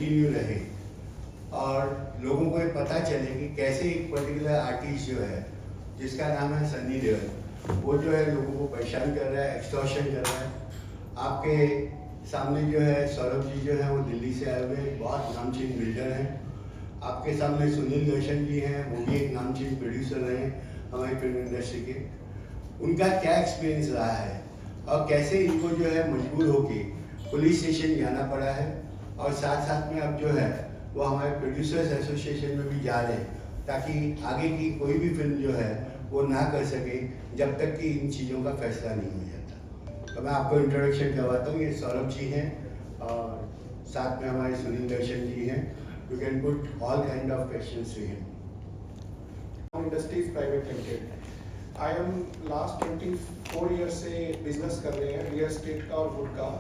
Continue रहे और लोगों को ये पता चले कि कैसे एक पर्टिकुलर आर्टिस्ट जो है जिसका नाम है सन्नी देओल, वो जो है लोगों को परेशान कर रहा है, एक्सटॉर्शन कर रहा है। आपके सामने जो है सौरभ जी जो है वो दिल्ली से आए हुए बहुत नामचीन बिल्डर हैं। आपके सामने सुनील दर्शन जी हैं, वो भी एक नामचीन प्रोड्यूसर रहे हमारी फिल्म इंडस्ट्री के। उनका क्या एक्सपीरियंस रहा है और कैसे इनको जो है मजबूर होके पुलिस स्टेशन जाना पड़ा है, और साथ साथ में अब जो है वो हमारे प्रोड्यूसर्स एसोसिएशन में भी जा रहे हैं ताकि आगे की कोई भी फिल्म जो है वो ना कर सके जब तक कि इन चीज़ों का फैसला नहीं हो जाता। तो मैं आपको इंट्रोडक्शन करवाता हूँ। ये सौरभ जी हैं और साथ में हमारे सुनील दर्शन जी हैं। You can put all kind of questions to him. Industries private limited. I am last 24 year से बिजनेस कर रहे हैं रियल एस्टेट का और वुड का।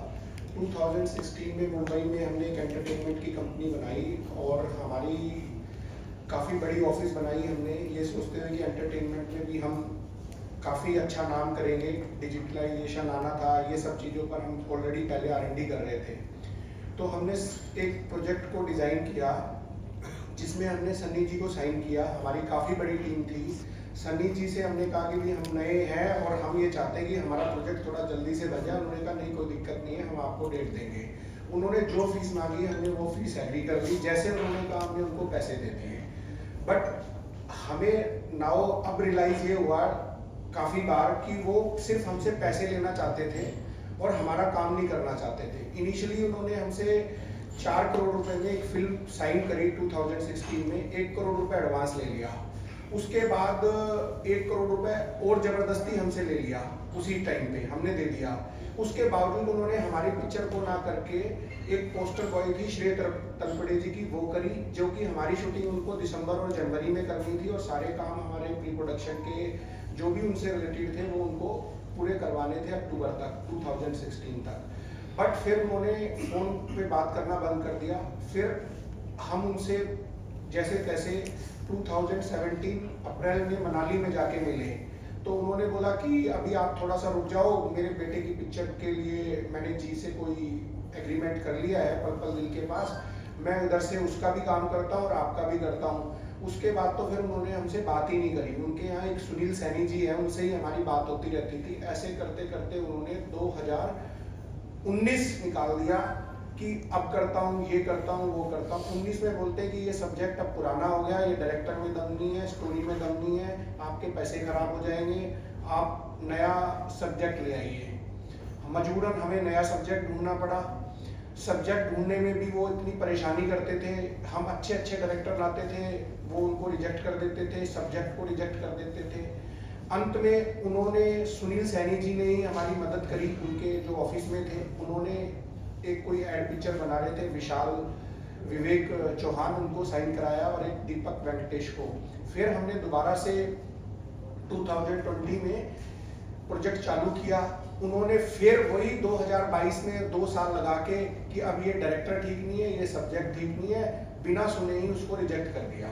2016 में मुंबई में हमने एक एंटरटेनमेंट की कंपनी बनाई और हमारी काफ़ी बड़ी ऑफिस बनाई हमने, ये सोचते हुए कि एंटरटेनमेंट में भी हम काफ़ी अच्छा नाम करेंगे। डिजिटलाइजेशन आना था, ये सब चीज़ों पर हम ऑलरेडी पहले R&D कर रहे थे। तो हमने एक प्रोजेक्ट को डिज़ाइन किया जिसमें हमने सन्नी जी को साइन किया। हमारी काफ़ी बड़ी टीम थी। सन्नी जी से हमने कहा कि भी हम नए हैं और हम ये चाहते हैं कि हमारा प्रोजेक्ट थोड़ा जल्दी से बन जाए। उन्होंने कहा नहीं, कोई दिक्कत नहीं है, हम आपको डेट देंगे। उन्होंने जो फीस मांगी हमने वो फीस एग्री कर दी, जैसे उन्होंने कहा हमने उनको पैसे दे दिए। बट हमें नाउ अब रियलाइज ये हुआ काफ़ी बार कि वो सिर्फ हमसे पैसे लेना चाहते थे और हमारा काम नहीं करना चाहते थे। इनिशियली उन्होंने हमसे 4 करोड़ रुपए में एक फिल्म साइन करी 2016 में, 1 करोड़ रुपए एडवांस ले लिया। उसके बाद 1 करोड़ रुपए और जबरदस्ती हमसे ले लिया, उसी टाइम पे हमने दे दिया। उसके बावजूद उन्होंने हमारी पिक्चर को ना करके एक पोस्टर बॉय थी श्रेय तलपड़े जी की, वो करी, जो कि हमारी शूटिंग उनको दिसंबर और जनवरी में करनी थी और सारे काम हमारे प्री प्रोडक्शन के जो भी उनसे रिलेटेड थे वो उनको पूरे करवाने थे अक्टूबर तक 2016 तक। बट फिर उन्होंने फोन पे बात करना बंद कर दिया। फिर हम उनसे जैसे तैसे 2017 अप्रैल में मनाली में जाके मिले। तो उन्होंने बोला कि अभी आप थोड़ा सा रुक जाओ, मेरे बेटे की पिक्चर के लिए मैंने जी से कोई एग्रीमेंट कर लिया है पर्पल दिल के पास, मैं उधर से उसका भी काम करता हूँ और आपका भी करता हूँ। उसके बाद तो फिर उन्होंने हमसे बात ही नहीं करी। उनके यहाँ एक सुनील सैनी जी है, उनसे ही हमारी बात होती रहती थी। ऐसे करते करते उन्होंने 2019 निकाल दिया कि अब करता हूँ, ये करता हूँ, वो करता हूँ। 19 में बोलते कि ये सब्जेक्ट अब पुराना हो गया, ये डायरेक्टर में दम नहीं है, स्टोरी में दम नहीं है, आपके पैसे खराब हो जाएंगे, आप नया सब्जेक्ट ले आइए। मजबूरन हमें नया सब्जेक्ट ढूंढना पड़ा। सब्जेक्ट ढूंढने में भी वो इतनी परेशानी करते थे। हम अच्छे अच्छे डायरेक्टर लाते थे, वो उनको रिजेक्ट कर देते थे, सब्जेक्ट को रिजेक्ट कर देते थे। अंत में उन्होंने सुनील सैनी जी ने ही हमारी मदद करी। उनके जो ऑफिस में थे, उन्होंने एक कोई एड पिक्चर बना रहे थे, विशाल विवेक चौहान, उनको साइन कराया और एक दीपक वेंकटेश को। फिर हमने दोबारा से 2020 में प्रोजेक्ट चालू किया। उन्होंने फिर वही 2022 में 2 साल लगा के कि अब ये डायरेक्टर ठीक नहीं है, ये सब्जेक्ट ठीक नहीं है, बिना सुने ही उसको रिजेक्ट कर दिया।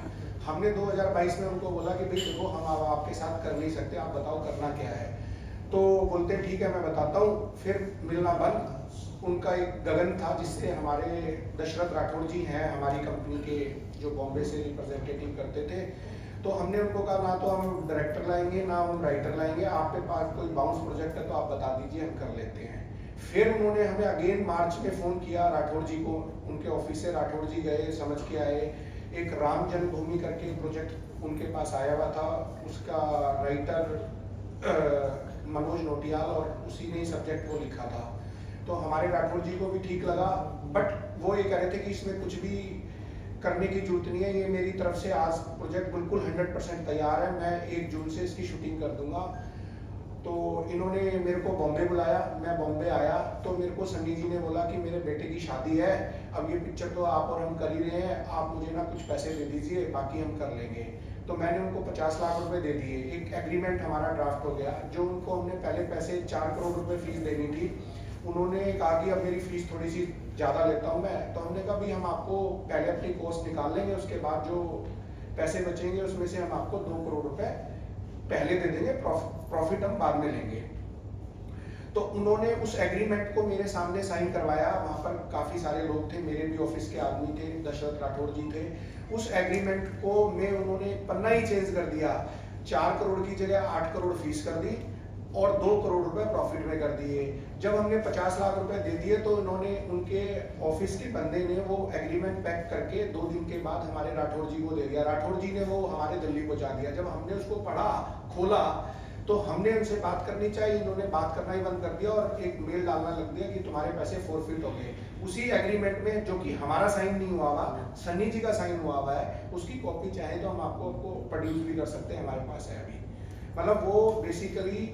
हमने 2022 में उनको बोला कि भाई देखो, हम अब आपके साथ कर नहीं सकते, आप बताओ करना क्या है। तो बोलते ठीक है मैं बताता हूँ। फिर मिलना बंद। उनका एक गगन था जिससे हमारे दशरथ राठौड़ जी हैं हमारी कंपनी के, जो बॉम्बे से रिप्रेजेंटेटिव करते थे। तो हमने उनको कहा ना तो हम डायरेक्टर लाएंगे ना हम राइटर लाएंगे, आपके पास कोई बाउंस प्रोजेक्ट है तो आप बता दीजिए, हम कर लेते हैं। फिर उन्होंने हमें अगेन मार्च में फ़ोन किया राठौड़ जी को, उनके ऑफिस से राठौड़ जी गए, समझ के आए। एक राम जन्मभूमि करके प्रोजेक्ट उनके पास आया हुआ था, उसका राइटर मनोज नोटियाल और उसी ने सब्जेक्ट वो लिखा था। तो हमारे राठौड़ जी को भी ठीक लगा, बट वो ये कह रहे थे कि इसमें कुछ भी करने की जरूरत नहीं है, ये मेरी तरफ से आज प्रोजेक्ट बिल्कुल 100% तैयार है, मैं 1 जून से इसकी शूटिंग कर दूंगा। तो इन्होंने मेरे को बॉम्बे बुलाया, मैं बॉम्बे आया तो मेरे को सन्नी जी ने बोला कि मेरे बेटे की शादी है, अब ये पिक्चर तो आप और हम कर ही रहे हैं, आप मुझे ना कुछ पैसे दे दीजिए, बाकी हम कर लेंगे। तो मैंने उनको 50 लाख रुपए दे दिए। एक एग्रीमेंट हमारा ड्राफ्ट हो गया। जो उनको हमने पहले पैसे 4 करोड़ रुपए फीस देनी थी, उन्होंने कहा कि अब मेरी फीस थोड़ी सी ज़्यादा लेता हूँ मैं। तो हमने कहा भी हम आपको पहले अपनी कॉस्ट निकाल लेंगे, उसके बाद जो पैसे बचेंगे उसमें से हम आपको 2 करोड़ रुपए पहले दे देंगे, प्रॉफिट हम बाद में लेंगे। तो उन्होंने उस एग्रीमेंट को मेरे सामने साइन करवाया। वहाँ पर काफ़ी सारे लोग थे, मेरे भी ऑफिस के आदमी थे, दशरथ राठौर जी थे। उस एग्रीमेंट को में उन्होंने पन्ना ही चेंज कर दिया, 4 करोड़ की जगह 8 करोड़ फीस कर दी और 2 करोड़ रुपए प्रॉफिट में कर दिए। जब हमने 50 लाख रुपए दे दिए तो इन्होंने, उनके ऑफिस के बंदे ने वो एग्रीमेंट पैक करके 2 दिन के बाद हमारे राठौर जी को दे दिया। राठौर जी ने वो हमारे दिल्ली पहुंचा दिया। जब हमने उसको पढ़ा, खोला, तो हमने उनसे बात करनी चाहिए, इन्होंने बात करना ही बंद कर दिया और एक मेल डालना लग दिया कि तुम्हारे पैसे फोरफिट हो गए। उसी एग्रीमेंट में, जो कि हमारा साइन नहीं हुआ हुआ, सन्नी जी का साइन हुआ हुआ है, उसकी कॉपी चाहे तो हम आपको प्रोड्यूस भी कर सकते हैं, हमारे पास है अभी। मतलब वो बेसिकली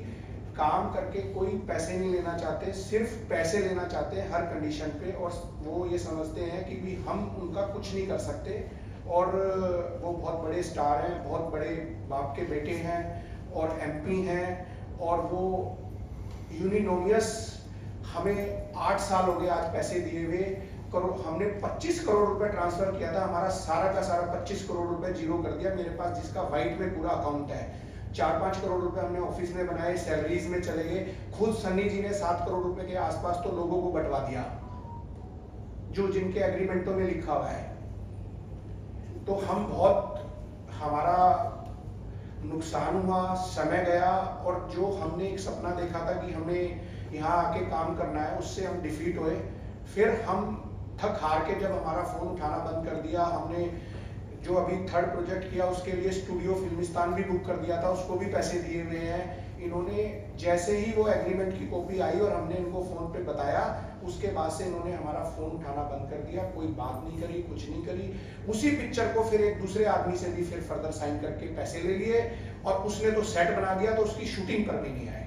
काम करके कोई पैसे नहीं लेना चाहते, सिर्फ पैसे लेना चाहते हैं हर कंडीशन पे, और वो ये समझते हैं कि भी हम उनका कुछ नहीं कर सकते। और वो बहुत बड़े स्टार हैं, बहुत बड़े बाप के बेटे हैं और एमपी हैं, और वो यूनिनोमियस, हमें 8 साल हो गए आज पैसे दिए हुए। हमने 25 करोड़ रुपए ट्रांसफर किया था, हमारा सारा का सारा 25 करोड़ रुपए जीरो कर दिया मेरे पास, जिसका वाइट में पूरा अकाउंट है। 4-5 करोड़ रुपए हमने ऑफिस में बनाए, सैलरीज में चले गए। खुद सन्नी जी ने 7 करोड़ रुपए के आसपास तो लोगों को बंटवा दिया, जो जिनके एग्रीमेंटों में लिखा हुआ है। तो हम बहुत, हमारा नुकसान हुआ, समय गया, और जो हमने एक सपना देखा था कि हमें यहाँ आके काम करना है, उससे हम डिफीट हुए। फिर हम थक हार के जब हमारा फोन उठाना बंद कर दिया, हमने जो अभी 3rd प्रोजेक्ट किया उसके लिए स्टूडियो फिल्मिस्तान भी बुक कर दिया था, उसको भी पैसे दिए हुए हैं। इन्होंने जैसे ही वो एग्रीमेंट की कॉपी आई और हमने इनको फोन पे बताया, उसके बाद से इन्होंने हमारा फोन उठाना बंद कर दिया, कोई बात नहीं करी, कुछ नहीं करी। उसी पिक्चर को फिर एक दूसरे आदमी से भी फिर फर्दर साइन करके पैसे ले लिए, और उसने तो सेट बना दिया, तो उसकी शूटिंग पर भी नहीं आए।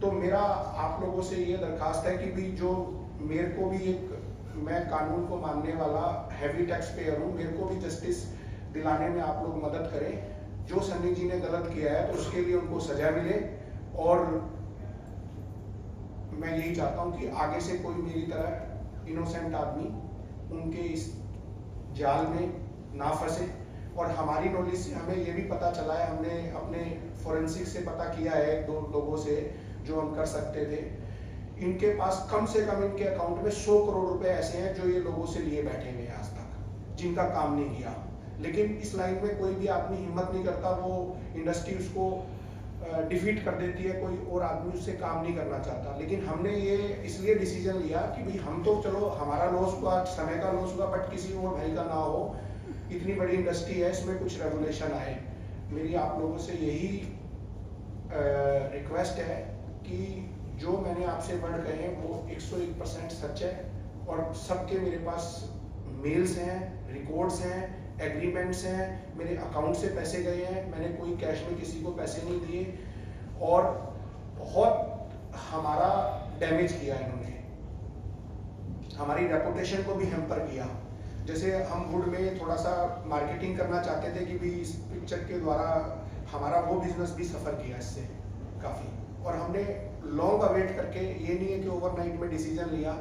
तो मेरा आप लोगों से ये दरखास्त है कि भी जो मेरे को भी एक, मैं कानून को मानने वाला हैवी टैक्स पेयर हूँ, मेरे को भी जस्टिस दिलाने में आप लोग मदद करें। जो सन्नी जी ने गलत किया है तो उसके लिए उनको सजा मिले, और मैं यही चाहता हूँ कि आगे से कोई मेरी तरह इनोसेंट आदमी उनके इस जाल में ना फंसे। और हमारी नॉलेज से हमें ये भी पता चला है, हमने अपने फोरेंसिक से पता किया है 1-2 लोगों से जो हम कर सकते थे, इनके पास कम से कम इनके अकाउंट में 100 करोड़ रुपए ऐसे हैं जो ये लोगों से लिए बैठे हुए हैं आज तक, जिनका काम नहीं किया। लेकिन इस लाइन में कोई भी आदमी हिम्मत नहीं करता, वो इंडस्ट्री उसको डिफीट कर देती है, कोई और आदमी उससे काम नहीं करना चाहता। लेकिन हमने ये इसलिए डिसीजन लिया कि भाई हम तो चलो हमारा लॉस हुआ, समय का लॉस हुआ, बट किसी और भाई का ना हो। इतनी बड़ी इंडस्ट्री है, इसमें कुछ रेगुलेशन आए। मेरी आप लोगों से यही रिक्वेस्ट है कि जो मैंने आपसे वर्ड कहे वो 101% सच है, और सबके मेरे पास मेल्स हैं, रिकॉर्ड्स हैं, एग्रीमेंट्स हैं, मेरे अकाउंट से पैसे गए हैं, मैंने कोई कैश में किसी को पैसे नहीं दिए, और बहुत हमारा डैमेज किया इन्होंने, हमारी रेपुटेशन को भी हैम्पर किया। जैसे हम वुड में थोड़ा सा मार्केटिंग करना चाहते थे कि भी इस पिक्चर के द्वारा हमारा वो बिजनेस भी सफ़र किया इससे काफ़ी, और हमने लॉन्ग अवेट करके, ये नहीं है कि ओवरनाइट में डिसीजन लिया,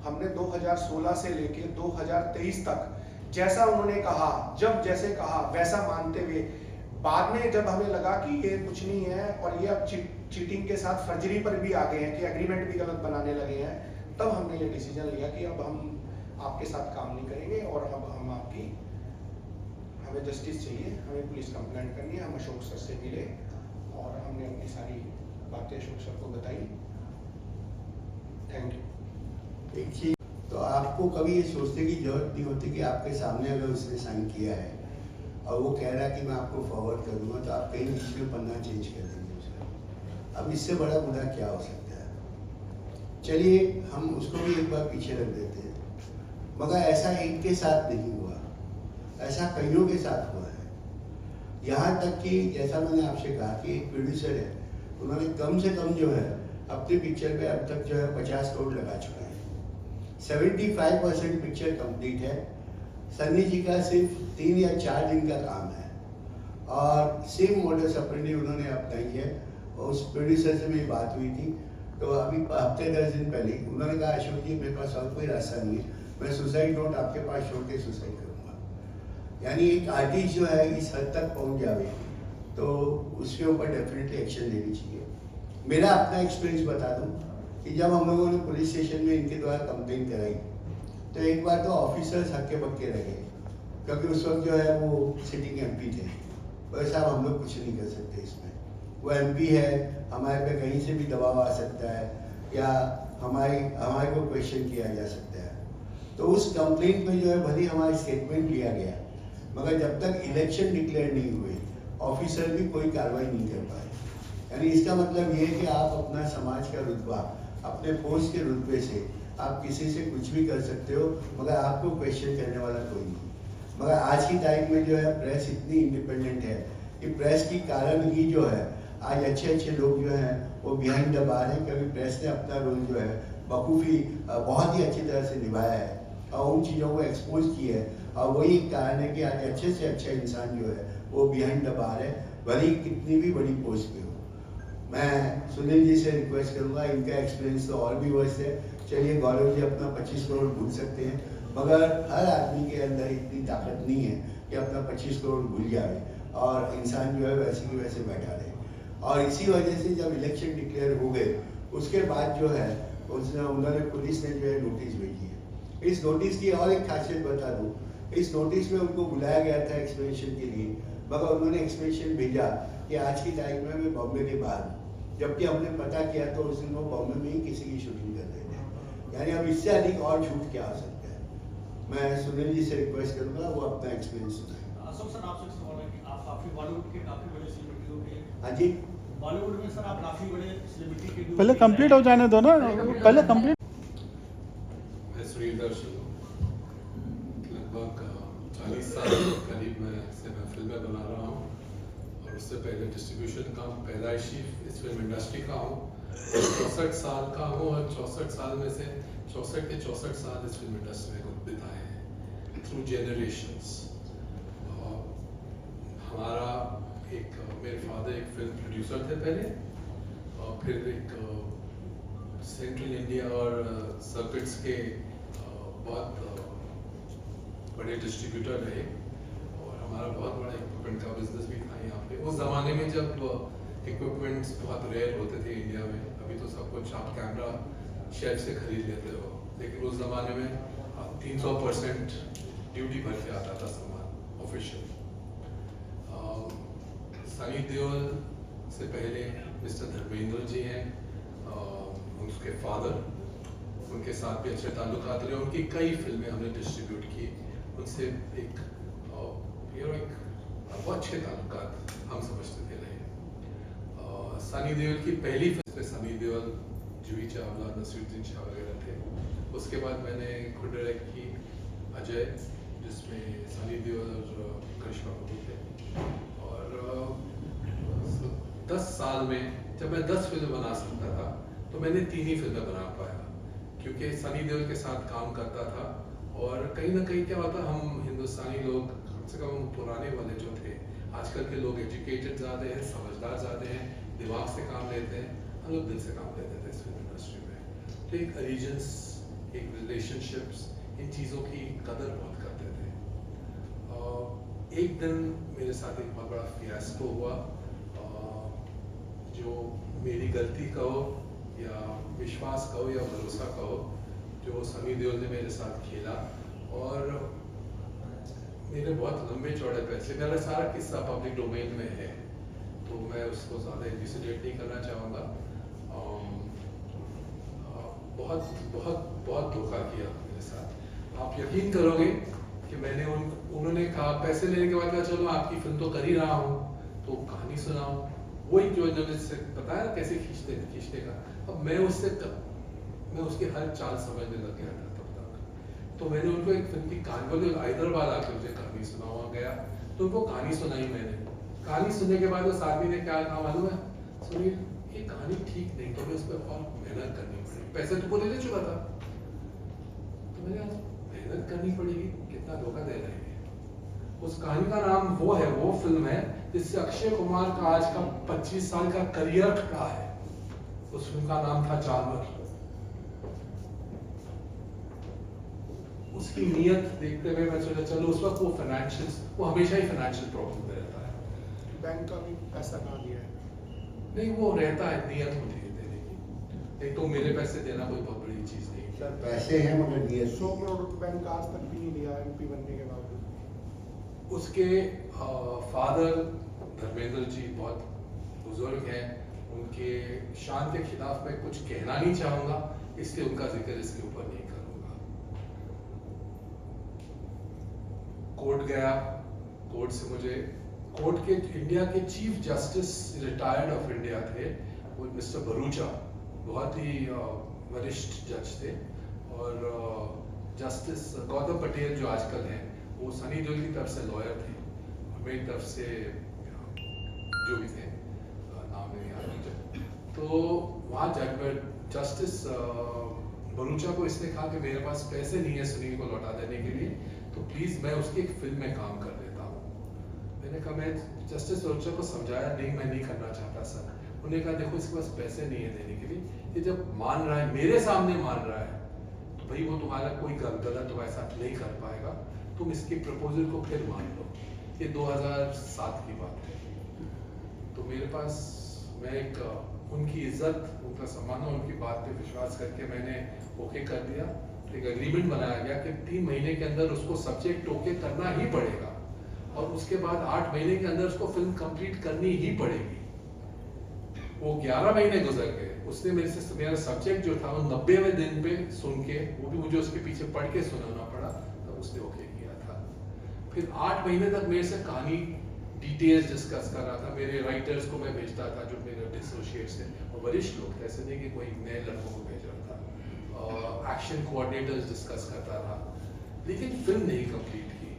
हमने 2016 से लेके 2023 तक जैसा उन्होंने कहा, जब जैसे कहा वैसा मानते हुए, बाद में जब हमें लगा कि ये कुछ नहीं है और ये अब चीटिंग के साथ फर्जरी पर भी आ गए हैं कि एग्रीमेंट भी गलत बनाने लगे हैं, तब हमने ये डिसीजन लिया कि अब हम आपके साथ काम नहीं करेंगे, और अब हम आपकी, हमें जस्टिस चाहिए, हमें पुलिस कंप्लेंट करनी है। हम अशोक सर से मिले और हमने अपनी सारी बातें अशोक सर को बताई। Thank you. देखिए, तो आपको कभी ये सोचने की जरूरत नहीं होती कि आपके सामने अगर उसने साइन किया है और वो कह रहा है कि मैं आपको फॉरवर्ड करूँगा, तो आप कहीं बीच में पन्ना चेंज कर देंगे उसका। अब इससे बड़ा गुनाह क्या हो सकता है? चलिए हम उसको भी एक बार पीछे रख देते हैं, मगर ऐसा एक के साथ नहीं हुआ, ऐसा कईयों के साथ हुआ है। यहाँ तक कि जैसा मैंने आपसे कहा कि एक प्रोड्यूसर है, उन्होंने कम से कम जो है अपने पिक्चर पे अब तक जो है 50 करोड़ लगा चुका है। 75% पिक्चर कंप्लीट है। सन्नी जी का सिर्फ 3 या 4 दिन का काम है, और सेम मॉडल्स अपने उन्होंने अपनाई है। और उस प्रोड्यूसर से मेरी बात हुई थी, तो अभी हफ्ते 10 दिन पहले उन्होंने कहा, अशोक जी मेरे पास और कोई रास्ता नहीं है, मैं सुसाइड नोट आपके पास छोड़ के सुसाइड करूँगा। यानी एक आर्टिस्ट जो है इस हद तक पहुँच जाए तो उसके ऊपर डेफिनेटली एक्शन लेनी चाहिए। मेरा अपना एक्सपीरियंस बता दूँ, कि जब हम लोगों ने पुलिस स्टेशन में इनके द्वारा कंप्लेंट कराई तो एक बार तो ऑफिसर्स हक्के बक्के रह गए, क्योंकि उस वक्त जो है वो सिटिंग एमपी थे। भाई साहब हम लोग कुछ नहीं कर सकते इसमें, वो एमपी है, हमारे पे कहीं से भी दबाव आ सकता है या हमारे को क्वेश्चन किया जा सकता है। तो उस कंप्लेंट में जो है भले हमारा स्टेटमेंट लिया गया, मगर जब तक इलेक्शन डिक्लेयर नहीं हुए ऑफिसर भी कोई कार्रवाई नहीं कर पाए। यानी इसका मतलब ये है कि आप अपना समाज का रुतबा अपने पोस्ट के रुतबे से आप किसी से कुछ भी कर सकते हो, मगर आपको क्वेश्चन करने वाला कोई नहीं। मगर आज की तारीख में जो है प्रेस इतनी इंडिपेंडेंट है कि प्रेस की कारण ही जो है आज अच्छे अच्छे लोग जो हैं वो बिहाइंड द बार हैं, क्योंकि प्रेस ने अपना रोल जो है बखूबी बहुत ही अच्छी तरह से निभाया है और उन चीज़ों को एक्सपोज की है। और वही कारण है कि आज अच्छे से अच्छा इंसान जो है वो बिहाइंड द बार है, भले ही कितनी भी बड़ी पोस्ट पे हो। मैं सुनील जी से रिक्वेस्ट करूंगा, इनका एक्सपीरियंस तो और भी वर्स्ट है। चलिए गौरव जी अपना 25 करोड़ भूल सकते हैं, मगर हर आदमी के अंदर इतनी ताकत नहीं है कि अपना 25 करोड़ भूल जाए और इंसान जो है वैसे की वैसे बैठा रहे। और इसी वजह से जब इलेक्शन डिक्लेयर हो गए उसके बाद जो है उन्होंने पुलिस ने जो है नोटिस भेजी है। इस नोटिस की और एक खासियत बता दूँ, इस नोटिस में उनको बुलाया गया था एक्सप्लेनेशन के लिए, मगर उन्होंने एक्सप्लेनेशन भेजा कि आज की तारीख में मैं बॉम्बे के बाद, जबकि हमने पता किया तो उस दिन वो बॉम्बे में ही किसी की शूटिंग कर रहे थे। यानी अब इससे अधिक और झूठ क्या हो सकता है। मैं सुनील जी से रिक्वेस्ट करूंगा वो अपना एक्सपीरियंस सुनाए। अशोक सर, आपसे एक सवाल है कि आप काफी बॉलीवुड के काफी बड़े सेलिब्रिटी हो गए। हाँ जी, बॉलीवुड में सर आप काफी बड़े सेलिब्रिटी के पहले कंप्लीट हो जाने दो ना, पहले कंप्लीट। मैं सुनील दर्शन लगभग 40 साल करीब मैं फिल्में बना रहा हूँ और उससे पहले डिस्ट्रीब्यूशन का पैदाइशी इस फिल्म इंडस्ट्री का हूँ। 64 साल का हूँ और 64 साल में से 64 के 64 साल इस फिल्म इंडस्ट्री में बिताए हैं थ्रू जेनरेशंस। हमारा मेरे फादर एक फिल्म प्रोड्यूसर थे पहले, और फिर एक सेंट्रल इंडिया और सर्किट्स के बहुत बड़े डिस्ट्रीब्यूटर रहे और हमारा बहुत बड़ा इक्विपमेंट का बिजनेस भी था यहाँ पे। उस ज़माने में जब इक्विपमेंट्स बहुत रेयर होते थे इंडिया में, अभी तो सब कुछ आप कैमरा शेल्फ से खरीद लेते हो, लेकिन उस ज़माने में 300% ड्यूटी भर के आता था सामान ऑफिशियल। सनी देओल से पहले मिस्टर धर्मेंद्र जी हैं, उनके फादर, उनके साथ भी अच्छे ताल्लुकात रहे। उनकी कई फिल्में हमने डिस्ट्रीब्यूट की, उनसे एक बहुत अच्छे ताल्लुकात हम समझते थे रहे। सनी देओल की पहली फिल्म में सनी देओल, जूही चावला, नसीरुद्दीन शाह वगैरह थे। उसके बाद मैंने खुद डायरेक्ट की अजय, जिसमें सनी देओल और करिश्मा कपूर थे। और 10 साल में जब मैं 10 फिल्में बना सकता था तो मैंने 3 ही फिल्में बना पाया, क्योंकि सनी देओल के साथ काम करता था। और कहीं ना कहीं क्या होता, हम हिंदुस्तानी लोग कम से कम पुराने वाले जो थे, आजकल के लोग एजुकेटेड ज़्यादा हैं, समझदार ज़्यादा हैं, दिमाग से काम लेते हैं, हम लोग दिल से काम लेते थे इस फिल्म इंडस्ट्री में। तो एक एलिजेंस, एक रिलेशनशिप्स, इन चीज़ों की कदर बहुत करते थे। एक दिन मेरे साथ एक बहुत बड़ा फियास्को हुआ, जो मेरी गलती कहो या विश्वास कहो या भरोसा कहो, जो सनी देओल ने मेरे साथ खेला। और मेरे बहुत लंबे चौड़े पैसे, मेरा सारा किस्सा पब्लिक डोमेन में है, तो मैं उसको ज़्यादा इल्यूसिडेट नहीं करना चाहूँगा। बहुत बहुत बहुत धोखा किया मेरे साथ। आप यकीन करोगे कि मैंने उन्होंने कहा, पैसे लेने के बाद कहा चलो आपकी फिल्म तो कर ही रहा हूँ तो कहानी सुनाऊँ। वही जो इन्होंने से बताया कैसे खींचने का। अब मैं उसकी हर चाल समझने लग गया था तब तक। तो मैंने उनको एक फिल्म की कहानी बोली, हैदराबाद आके मुझे कहानी सुनाया गया, तो उनको कहानी सुनाई मैंने। कहानी सुनने के बाद उस आदमी ने क्या कहा मालूम है, सुनील ये कहानी ठीक नहीं, तो उस पर और मेहनत करनी पड़ेगी। पैसे तो बोले ले चुका था, तो मैंने मेहनत करनी पड़ेगी, कितना धोखा दे रहे हैं। उस कहानी का नाम वो फिल्म है जिससे अक्षय कुमार का आज का 25 साल का करियर खड़ा है। उस फिल्म का नाम था जानवर। उसकी नीयत देखते हुए मैं सोचा चलो उस वक्त वो हमेशा ही फाइनेंशियल प्रॉब्लम में रहता है। बैंक का भी पैसा ना दिया है। नहीं, वो रहता है, नीयत होती है देने की। नहीं तो मेरे पैसे देना कोई बहुत बड़ी चीज़ नहीं है। सर पैसे हैं मगर नियत 100 करोड़ बैंक आज तक भी नहीं लिया MP बनने के बाद। उसके फादर धर्मेंद्र जी बहुत बुजुर्ग हैं, उनके शान के खिलाफ मैं कुछ कहना नहीं चाहूँगा, इसलिए उनका जिक्र इसके ऊपर नहीं करूँगा। कोर्ट गया, कोर्ट से मुझे कोर्ट के इंडिया के chief justice retired of India थे, वो मिस्टर भरूचा, बहुत ही वरिष्ठ जज थे, और जस्टिस गौतम पटेल जो आजकल हैं वो सनी देओल की तरफ से लॉयर थे, मेरी तरफ से जो भी थे, नाम नहीं याद मुझे। तो वहाँ जस्टिस भरूचा को इसने कहा कि मेरे पास पैसे नहीं है सुनील को लौटा देने के लिए, तो प्लीज़ मैं उसकी एक फिल्म में काम कर देता हूँ। मैंने कहा, मैं जस्टिस भरूचा को समझाया, नहीं मैं नहीं करना चाहता सर। उन्होंने कहा देखो इसके पास पैसे नहीं है देने के लिए, ये जब मान रहा है, मेरे सामने मान रहा है, तो भाई वो तुम्हारा कोई गलत तुम्हारे साथ नहीं कर पाएगा, तुम इसके प्रपोजल को फिर मान लो। ये 2007 की बात है। तो मेरे पास मैं एक उनकी इज्जत, उनका सम्मान और उनकी बात पे विश्वास करके मैंने ओके कर दिया। एक एग्रीमेंट बनाया गया कि 3 महीने के अंदर उसको सब्जेक्ट ओके करना ही पड़ेगा, और उसके बाद 8 महीने के अंदर उसको फिल्म कंप्लीट करनी ही पड़ेगी। वो 11 महीने गुजर गए, उसने मेरे से मेरा सब्जेक्ट जो था वो 90वें दिन पे सुन के, वो भी मुझे उसके पीछे पढ़ के सुनाना पड़ा, तब उसने ओके किया था। फिर 8 महीने तक मेरे से कहानी डिटेल्स डिस्कस कर रहा था, मेरे राइटर्स को मैं भेजता था जो मेरे एसोसिएट्स थे, और वरिष्ठ लोग थे, ऐसे नहीं कि कोई नए लड़कों को भेज रहा था, एक्शन कोऑर्डिनेटर्स डिस्कस करता रहा, लेकिन फिल्म नहीं कंप्लीट की।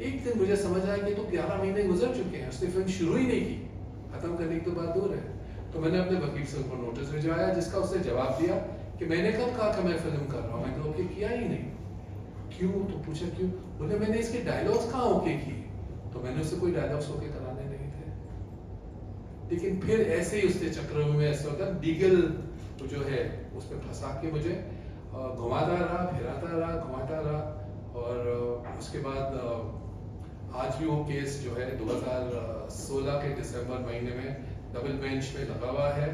एक दिन मुझे समझ आया कि तो 11 महीने गुजर चुके हैं, उसने फिल्म शुरू ही नहीं की, खत्म करने की तो बात दूर है। तो मैंने अपने वकील से उनको नोटिस भिजवाया, जिसका उसने जवाब दिया कि मैंने कब कहा था मैं फिल्म कर रहा हूँ, मैंने ओके किया ही नहीं। क्यों? तो पूछा क्यों? बोले मैंने इसके डायलॉग्स कहाँ ओके किए, तो मैंने उससे कोई डायलॉग्स ओके कराने नहीं थे। लेकिन फिर ऐसे ही उसके चक्रों में ऐसा होता लीगल जो है उसमें फंसा के मुझे घुमाता रहा, फिराता रहा, घुमाता रहा, और उसके बाद आज भी वो केस जो है 2016 के दिसंबर महीने में डबल बेंच में लगा हुआ है,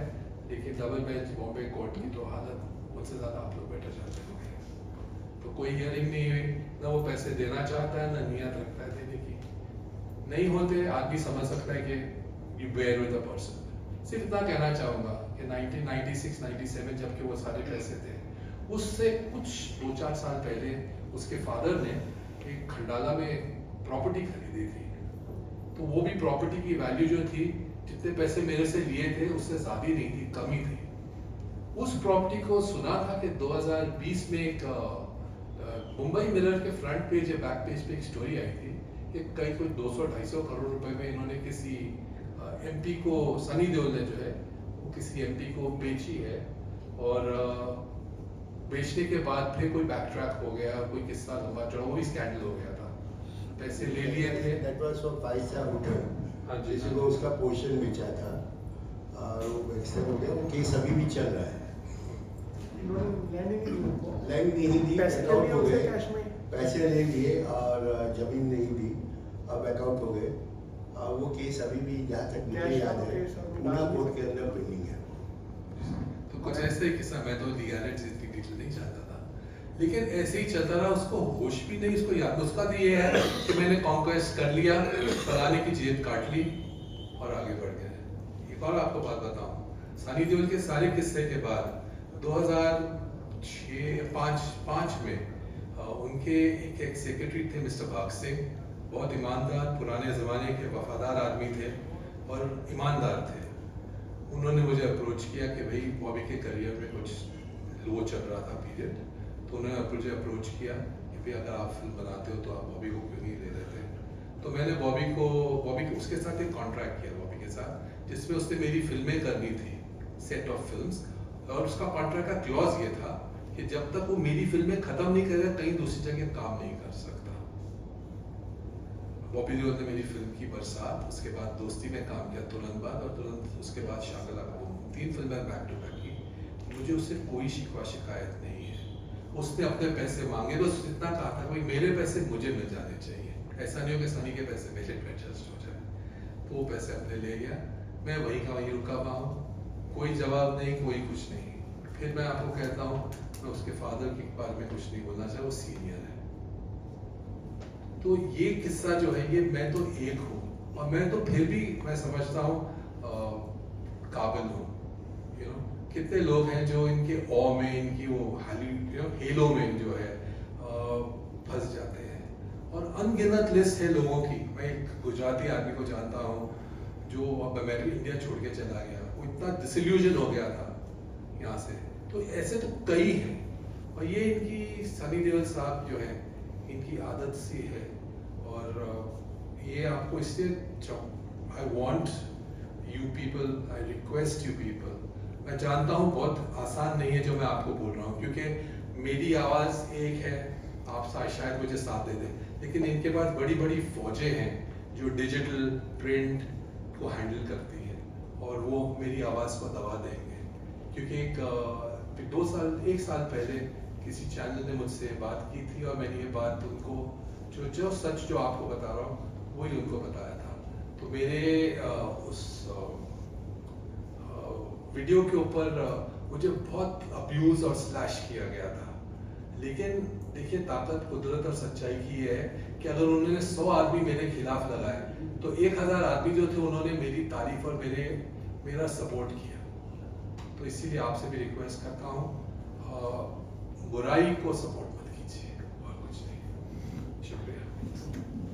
लेकिन डबल बेंच बॉम्बे कोर्ट की तो हालत मुझसे ज़्यादा आप लोग बेटर जानते होंगे। तो कोई हियरिंग नहीं हुई, ना वो पैसे देना चाहता है, ना नियत रखता है देने की। नहीं होते, आदमी समझ सकता है कि you bear with the person. सिर्फ इतना कहना चाहूँगा कि 1996-97 जबकि वो सारे पैसे थे, उससे कुछ 2-4 साल पहले उसके फादर ने एक खंडाला में प्रॉपर्टी खरीदी थी, तो वो भी प्रॉपर्टी की वैल्यू जो थी, जितने पैसे मेरे से लिए थे उससे ज़्यादा नहीं थी, कमी थी। उस प्रॉपर्टी को सुना था कि 2020 में एक मुंबई मिरर के फ्रंट पेज या बैक पेज पे एक स्टोरी आई थी कि कई कोई 200-250 करोड़ रुपए में इन्होंने किसी MP को, सनी देओल ने जो है वो किसी MP को बेची है, और बेचने के बाद फिर कोई बैक ट्रैक हो गया, कोई किस्सा लंबा चौड़ा, वो भी स्कैंडल हो गया था, पैसे ले लिए थे। That was for 5 star hotel, हाँ जी, जिसी को उसका पोर्शन बेचा था, और वो एक्सेप्ट हो गया। वो केस अभी भी चल रहा है। लैंड नहीं दी, बैकआउट हो गए, पैसे ले लिए और जमीन नहीं दी, अब बैकआउट हो गए। वो केस अभी भी जहाँ तक मुझे याद है पूना कोर्ट के अंदर पेंडिंग है। तो कुछ ऐसे ही किस्सा, मैं तो लीगैलिटीज इतनी डिटेल नहीं जानता था, लेकिन ऐसे ही चलता रहा, उसको होश भी नहीं, उसको याद, उसका तो ये है कि मैंने कॉन्क्वेस्ट कर लिया, फलाने की जेब काट ली और आगे बढ़ गए। एक और आपको बात बताऊं, सनी देओल के सारे किस्से के बाद 2006-5 में उनके एक सेक्रेटरी थे मिस्टर भाग सिंह, बहुत ईमानदार, पुराने ज़माने के वफादार आदमी थे और ईमानदार थे। उन्होंने मुझे अप्रोच किया कि भाई बॉबी के करियर में कुछ लो चल रहा था पीरियड, तो उन्होंने मुझे अप्रोच किया कि भाई अगर आप फिल्म बनाते हो तो आप बॉबी को क्यों नहीं ले लेते। तो मैंने बॉबी को उसके साथ एक कॉन्ट्रैक्ट किया, बॉबी के साथ, जिसमें उसने मेरी फिल्में करनी थी, सेट ऑफ फिल्म्स, और उसका कॉन्ट्रैक्ट का क्लॉज ये था कि जब तक वो मेरी फिल्में खत्म नहीं करेगा कहीं दूसरी जगह काम नहीं कर सकता। बॉबी देओल ने मेरी फिल्म की बरसात, उसके बाद दोस्ती में काम किया तुरंत बाद, और तुरंत उसके बाद शाकला बूम, 3 फिल्में बैक टू बैक की। मुझे उससे कोई शिकवा शिकायत नहीं है। उसने अपने पैसे मांगे, बस इतना कहा था भाई मेरे पैसे मुझे मिल जाने चाहिए, ऐसा नहीं हो कि सनी के पैसे मेरे पे एडजस्ट हो जाए। तो वो पैसे अपने ले गया, मैं वहीं का वहीं रुका हुआ हूँ, कोई जवाब नहीं, कोई कुछ नहीं। फिर मैं आपको कहता हूँ, मैं उसके फादर के बारे में कुछ नहीं बोलना चाहता, वो सीनियर है। तो ये किस्सा जो है, ये मैं तो एक हूँ, और मैं तो फिर भी मैं समझता हूँ काबिल हूँ। कितने लोग हैं जो इनके ऑ में, इनकी वो हेलो में जो है फंस जाते हैं, और अनगिनत लिस्ट है लोगों की। मैं एक गुजराती आदमी को जानता हूँ जो अब अमेरिका इंडिया छोड़ के चला गया, वो इतना डिसइल्यूजन हो गया था यहाँ से। तो ऐसे तो कई हैं, और ये इनकी सनी देओल साहब जो है, इनकी आदत सी है। और ये आपको इसलिए I want you people, I request you people, मैं जानता हूँ बहुत आसान नहीं है जो मैं आपको बोल रहा हूँ, क्योंकि मेरी आवाज़ एक है, आप शायद मुझे साथ दे दें, लेकिन इनके पास बड़ी बड़ी फौजें हैं जो डिजिटल प्रिंट को हैंडल करती हैं, और वो मेरी आवाज़ को दबा देंगे। क्योंकि एक साल पहले किसी चैनल ने मुझसे बात की थी, और मैंने ये बात उनको जो सच जो आपको बता रहा हूँ वही उनको बताया था। तो मेरे उस वीडियो के ऊपर मुझे बहुत अब्यूज़ और स्लैश किया गया था। लेकिन देखिए, ताकत कुदरत और सच्चाई की है कि अगर उन्होंने 100 आदमी मेरे खिलाफ लगाए, तो 1000 आदमी जो थे उन्होंने मेरी तारीफ और मेरा सपोर्ट किया। तो इसीलिए आपसे भी रिक्वेस्ट करता हूँ, बुराई को सपोर्ट मत कीजिए, और कुछ नहीं। शुक्रिया।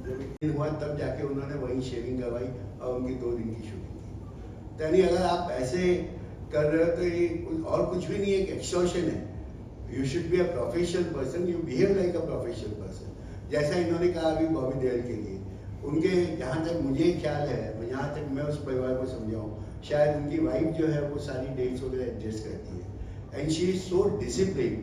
जब हुआ तब जाके उन्होंने वही शेविंग करवाई और उनकी 2 दिन की शूटिंग की। यानी अगर आप ऐसे कर रहे हो तो ये और कुछ भी नहीं है, एक एक्सटॉर्शन है। You should be a professional person, you behave like a professional person. जैसा इन्होंने कहा अभी बॉबी देओल के लिए, उनके जहाँ तक मुझे ख्याल है, जहाँ तक मैं उस परिवार को समझाऊँ, शायद उनकी वाइफ जो है वो सारी डेट्स वगैरह एडजस्ट करती है, and she is so discipline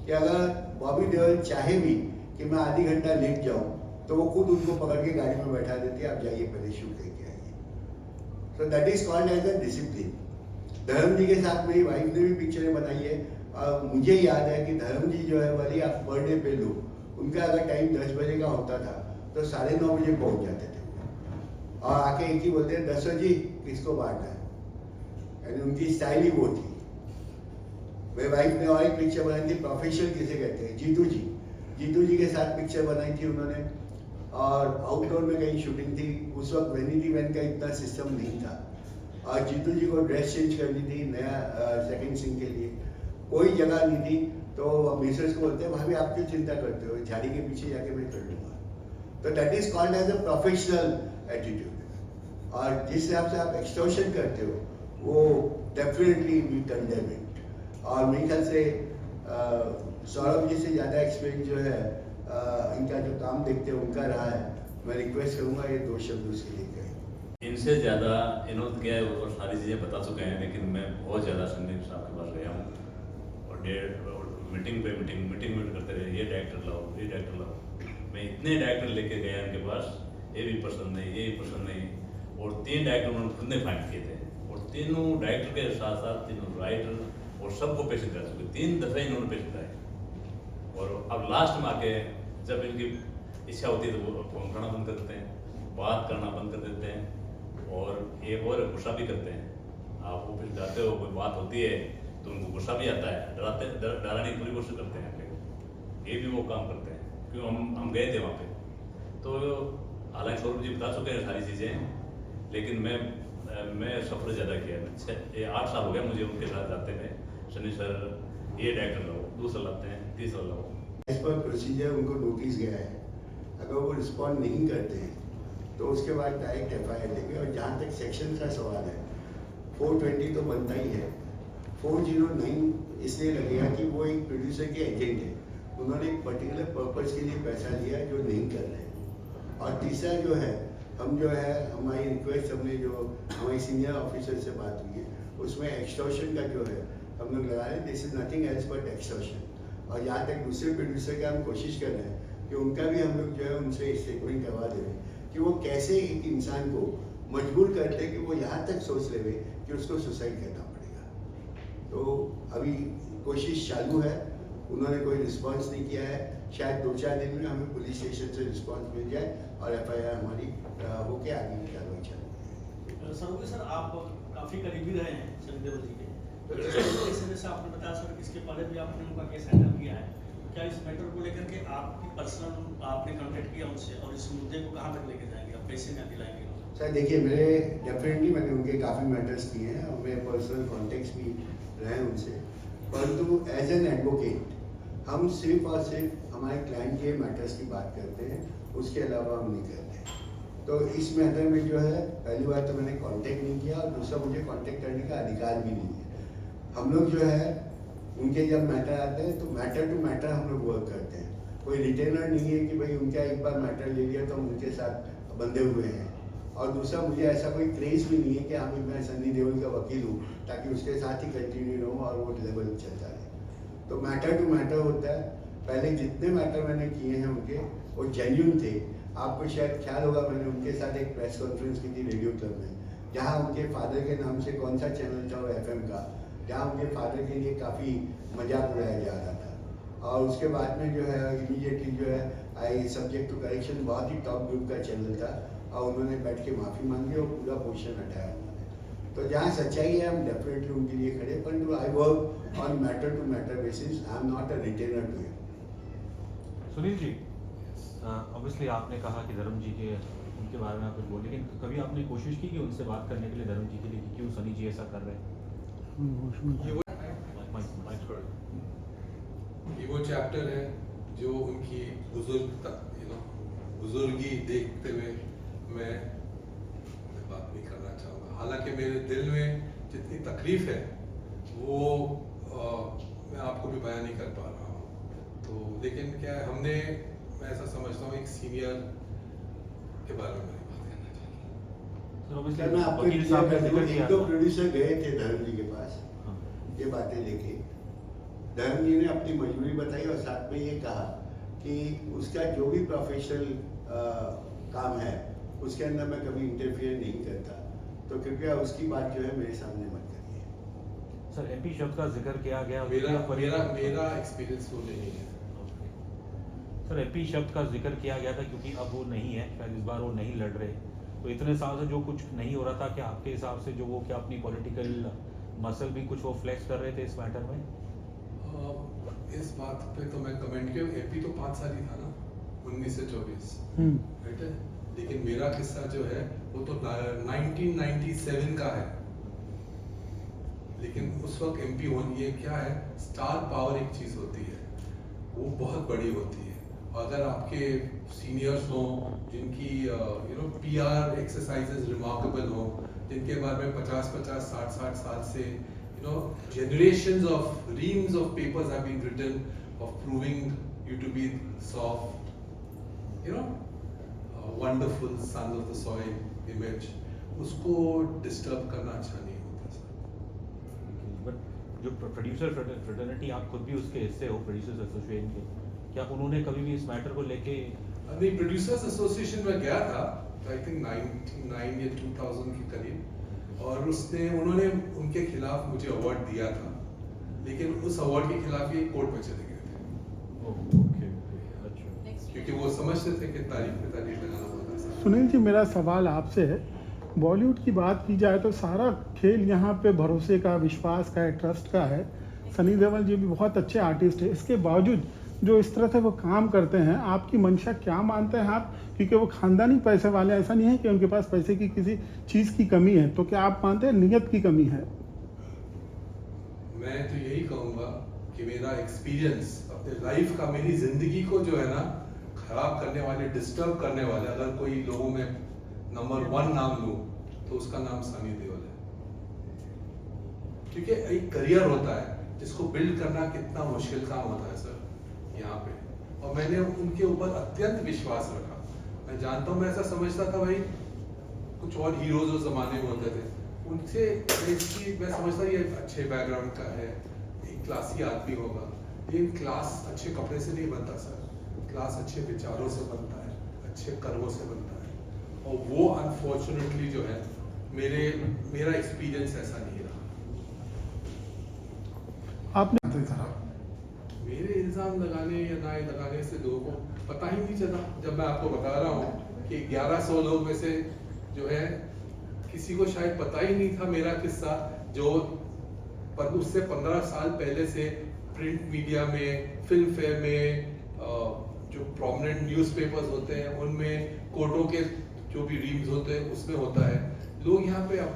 कि अगर बॉबी देओल चाहे भी कि मैं आधी घंटा लेट जाऊँ, तो वो खुद उनको पकड़ के गाड़ी में बैठा देती है, आप जाइए पहले शूट करके आइए। So that is called as a discipline. Dharam ji के साथ मेरी वाइफ ने भी पिक्चरें बनाई है, और मुझे याद है कि धर्म जी जो है, वाली आप पर डे पे लो, उनका अगर टाइम 10 बजे का होता था तो 9:30 बजे पहुंच जाते थे, और आके एक ही बोलते हैं 10 जी किसको बांटना है, यानी उनकी स्टाइल ही वो थी। मेरी वाइफ ने और एक पिक्चर बनाई थी, प्रोफेशनल किसे कहते हैं, जीतू जी के साथ पिक्चर बनाई थी उन्होंने, और आउटडोर में कहीं शूटिंग थी। उस वक्त वैनिटी वैन का इतना सिस्टम नहीं था, और जीतू जी को ड्रेस चेंज करनी थी नया सेकंड सीन के लिए, कोई जगह नहीं थी। तो मिसेस को बोलते हैं भाभी आप क्यों चिंता करते हो, झाड़ी के पीछे जाके मैं कर लूँगा। तो that is called as a professional attitude. और जिस हिसाब से आप एक्सटॉर्शन करते हो, वो डेफिनेटली वी कंडेम इट। और मेरे ख्याल से सौरभ जी से ज़्यादा एक्सपीरियंस जो है इनका जो काम देखते हैं उनका रहा है। मैं रिक्वेस्ट करूँगा ये 2 शब्द उसके लिए कहें। इनसे ज़्यादा इन्होंने क्या है वो सारी चीज़ें बता चुके हैं, लेकिन मैं बहुत ज़्यादा संदीप साहब के पास गया हूँ, और मीटिंग पे मीटिंग करते रहे, ये डायरेक्टर लाओ। मैं इतने डायरेक्टर लेके गया इनके पास, ये भी पसंद नहीं, ये भी पसंद नहीं, और 3 डायरेक्टर उन्होंने खुद ने फाइंड किए थे, और तीनों डायरेक्टर के साथ साथ तीनों राइटर और सबको पैसे दिला चुके, 3 दफ़े इन्होंने पैसे दिलाए। और अब लास्ट में आके जब इनकी इच्छा होती है तो वो फोन करना बंद कर देते हैं, बात करना बंद कर देते हैं, और एक और गुस्सा भी करते हैं। आप ऑफिस जाते हो, कोई बात होती है तो उनको गुस्सा भी आता है, डराने की पूरी कोशिश करते हैं। ये भी वो काम करते हैं, क्यों हम गए थे वहाँ पे। तो हालांकि सौरभ जी बता चुके हैं सारी चीज़ें, लेकिन मैं सफ़र ज़्यादा किया। 8 साल हो गया मुझे उनके साथ जाते हुए। सनी सर ये डायरेक्टर लाओ, दूसरा लाते हैं, तीसरा लाओ। एज पर प्रोसीजर उनको नोटिस गया है, अगर वो रिस्पॉन्ड नहीं करते हैं तो उसके बाद डायरेक्ट FIR देंगे। और जहाँ तक सेक्शन का सवाल है, 420 तो बनता ही है, 409 इसलिए लगेगा कि वो एक प्रोड्यूसर के एजेंट है, उन्होंने एक पर्टिकुलर पर्पस के लिए पैसा लिया है जो नहीं कर रहे हैं। और तीसरा जो है, हम जो है हमारी रिक्वेस्ट, हमने जो हमारी सीनियर ऑफिसर से बात हुई है, उसमें एक्सटॉर्शन का जो है हम लोग लगा रहे हैं, this is nothing else but extortion. और यहाँ तक दूसरे प्रोड्यूसर का हम कोशिश कर रहे हैं कि उनका भी हम लोग जो है उनसे स्टेटमेंट करवा दे रहे हैं कि वो कैसे एक इंसान को मजबूर करते कि वो यहाँ तक सोच ले कि उसको सुसाइड करना पड़ेगा। तो अभी कोशिश चालू है, उन्होंने कोई रिस्पांस नहीं किया है, शायद 2-4 दिन में हमें पुलिस स्टेशन से रिस्पांस मिल जाए और FIR हमारी होके आगे की कार्रवाई चालू। सरोगी सर, आप काफ़ी करीबी रहे हैं सनी देओल जी के, तो जिस तरीके से जैसे आपने बताया सर, इसके पहले भी आपने उनका केस हैंडल किया है, क्या इस मैटर को लेकर के आपकी पर्सनल आपने कांटेक्ट किया उनसे और इस मुद्दे को कहाँ तक लेके जाएंगे, आप कैसे न्याय दिलाएंगे? सर देखिए, मेरे डेफिनेटली मैंने उनके काफ़ी मैटर्स किए हैं और मेरे पर्सनल कॉन्टेक्ट्स भी रहे हैं उनसे, परंतु एज एन एडवोकेट हम सिर्फ और सिर्फ हमारे क्लाइंट के मैटर्स की बात करते हैं, उसके अलावा हम नहीं करते। तो इस मैटर में जो है, पहली बार तो मैंने कांटेक्ट नहीं किया और दूसरा मुझे कांटेक्ट करने का अधिकार भी नहीं है। हम लोग जो है उनके जब मैटर आते हैं तो मैटर टू मैटर हम लोग वर्क करते हैं। कोई रिटेनर नहीं है कि भाई उनका एक बार मैटर ले लिया तो हम उनके साथ बंधे हुए हैं। और दूसरा, मुझे ऐसा कोई क्रेज भी नहीं है कि हाँ मैं सन्नी देओल का वकील हूँ ताकि उसके साथ ही कंटिन्यू रहूँ और वो लेवल चलता रहे। तो मैटर टू मैटर होता है। पहले जितने मैटर मैंने किए हैं उनके, वो जेन्युइन थे। आपको शायद ख्याल होगा, मैंने उनके साथ एक प्रेस कॉन्फ्रेंस की थी रेडियो क्लब में, जहाँ उनके फादर के नाम से कौन सा चैनल था वो FM का, जहाँ उनके फादर के लिए काफ़ी मजाक उड़ाया जा रहा था। और उसके बाद में जो है इमीडिएटली जो है आई सब्जेक्ट टू करेक्शन, बहुत ही टॉप ग्रुप का चैनल था और उन्होंने बैठ के माफ़ी मांगी और पूरा पोर्शन हटाया उन्होंने। तो जहाँ सच्चाई है हम डेफिनेटली उनके लिए खड़े, परंतु I work on matter to matter basis, I am not a retainer to him. Sunil ji, obviously आपने कहा कि धर्म जी के उनके बारे में आप कुछ बोले, लेकिन कभी आपने कोशिश की कि उनसे बात करने के लिए धर्म जी के लिए कि क्यों सनी जी ऐसा कर रहे हैं? ये वो चैप्टर है जो उनकी बुजुर्गी देखते हुए मैं बात नहीं करना चाहूँगा। हालांकि मेरे दिल में जितनी तकलीफ है वो मैं आपको भी बयान नहीं कर पा रहा हूँ। तो लेकिन क्या है, हमने, मैं ऐसा समझता हूँ, एक सीनियर के बारे में बात करना चाहिए। सर मैं आपको वकील साहब ने जिक्र किया एक दो था। प्रोड्यूसर गए थे धर्म जी के पास हाँ। ये बातें लेके। धर्म जी ने अपनी मजबूरी बताई और साथ में ये कहा कि उसका जो भी प्रोफेशनल काम है उसके अंदर मैं कभी इंटरफियर नहीं करता, तो कृपया उसकी बात जो है मेरे सामने मत करिए। सर MP शब्द का जिक्र किया गया, मेरा एक्सपीरियंस वो नहीं है। सर MP शब्द का जिक्र किया गया था क्योंकि अब वो नहीं है, शायद इस बार वो नहीं लड़ रहे। तो इतने साल से जो कुछ नहीं हो रहा था, क्या आपके हिसाब से जो वो क्या अपनी पॉलिटिकल मसल भी कुछ वो फ्लेक्स कर रहे थे इस मैटर में? इस बात पे तो मैं कमेंट किया, MP तो 5 साल ही था ना, 19 से 24, राइट है। लेकिन मेरा किस्सा जो है वो तो 1997 का है। लेकिन उस वक्त MP होनी, ये क्या है, स्टार पावर एक चीज होती है, वो बहुत बड़ी होती है। अगर आपके सीनियर्स हों जिनकी PR एक्सरसाइजेस रिमार्केबल हो, जिनके बारे में 50-50, 60-60 साल से generations of reams of papers have been written of proving you to be soft, wonderful sons of the soil image, उसको डिस्टर्ब करना अच्छा नहीं होता सर। बट जो प्रोड्यूसर फ्रेटर्निटी, आप खुद भी उसके हिस्से हो, प्रोड्यूसर्स एसोसिएशन के, क्या उन्होंने कभी भी इस मैटर को लेके? नहीं, प्रोड्यूसर्स एसोसिएशन में गया था, आई थिंक 99 या 2000 के करीब, और उन्होंने उनके खिलाफ मुझे अवार्ड दिया था, लेकिन उस अवार्ड के खिलाफ ये कोर्ट में चले गए थे। ओके, अच्छा। क्योंकि वो समझते थे कि तारीफ पे तारीफ लगाना होता है। सुनील जी, मेरा सवाल आपसे है, बॉलीवुड की बात की जाए तो सारा खेल यहाँ पे भरोसे का, विश्वास का है, ट्रस्ट का है। सनी देओल जी भी बहुत अच्छे आर्टिस्ट है, इसके बावजूद जो इस तरह से वो काम करते हैं, आपकी मंशा क्या मानते हैं आप? क्योंकि वो खानदानी पैसे वाले, ऐसा नहीं है कि उनके पास पैसे की किसी चीज़ की कमी है, तो क्या आप मानते हैं नियत की कमी है? मैं तो यही कहूँगा कि मेरा एक्सपीरियंस अपने लाइफ का, मेरी जिंदगी को जो है ना खराब करने वाले, डिस्टर्ब करने वाले, अगर कोई लोगों में नंबर 1 नाम लूँ तो उसका नाम सनी देओल है। क्योंकि एक करियर होता है जिसको बिल्ड करना कितना मुश्किल काम होता है सर यहाँ पे, और मैंने उनके ऊपर अत्यंत विश्वास रखा। मैं जानता हूँ, मैं ऐसा समझता था भाई कुछ और हीरोज उस जमाने में होते थे, उनसे इसकी मैं समझता ये अच्छे बैकग्राउंड का है, एक क्लासी आदमी होगा। लेकिन क्लास अच्छे कपड़े से नहीं बनता सर, क्लास अच्छे विचारों से बनता है, अच्छे कर्मों से बनता है। और वो अनफॉर्चुनेटली जो है मेरा एक्सपीरियंस ऐसा नहीं रहा। आपने मेरे इल्जाम लगाने या ना लगाने से लोगों को पता ही नहीं चला। जब मैं आपको बता रहा हूँ कि 1100 लोग में से जो है किसी को शायद पता ही नहीं था मेरा किस्सा, जो पर उससे 15 साल पहले से प्रिंट मीडिया में, फिल्म फेयर में, जो प्रोमिनेंट न्यूज़पेपर्स होते हैं उनमें, कोर्टों के जो भी रीम्स होते हैं उसमें होता है। लोग यहाँ पे अब